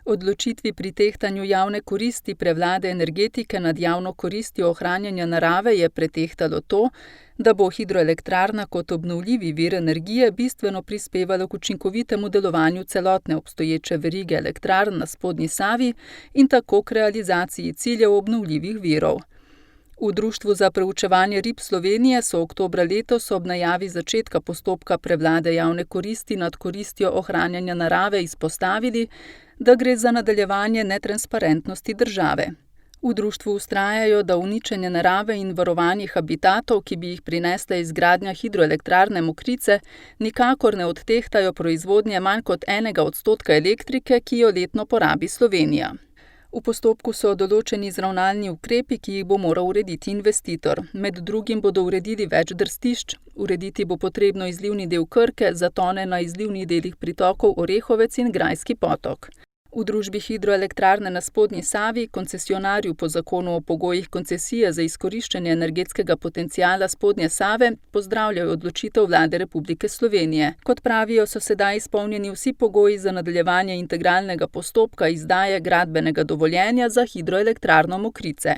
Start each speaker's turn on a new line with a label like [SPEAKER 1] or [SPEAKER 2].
[SPEAKER 1] Odločitvi pri tehtanju javne koristi prevlade energetike nad javno koristjo ohranjanja narave je pretehtalo to, da bo hidroelektrarna kot obnovljivi vir energije bistveno prispevala k učinkovitemu delovanju celotne obstoječe verige elektrarn na spodnji Savi in tako k realizaciji ciljev obnovljivih virov. V Društvu za preučevanje rib Slovenije so oktobra letos ob najavi začetka postopka prevlade javne koristi nad koristjo ohranjanja narave izpostavili, da gre za nadaljevanje netransparentnosti države. V društvu vztrajajo, da uničenje narave in varovanje habitatov, ki bi jih prinesla izgradnja hidroelektrarne Mokrice, nikakor ne odtehtajo proizvodnje manj kot 1% elektrike, ki jo letno porabi Slovenija. V postopku so določeni izravnalni ukrepi, ki jih bo moral urediti investitor. Med drugim bodo uredili več drstišč, urediti bo potrebno izlivni del Krke, zatone na izlivnih delih pritokov Orehovec in Grajski potok. V družbi hidroelektrarne na spodnji Savi, koncesionarju po zakonu o pogojih koncesije za izkoriščanje energetskega potenciala spodnje Save, pozdravljajo odločitev Vlade Republike Slovenije. Kot pravijo, so sedaj izpolnjeni vsi pogoji za nadaljevanje integralnega postopka izdaje gradbenega dovoljenja za hidroelektrarno Mokrice.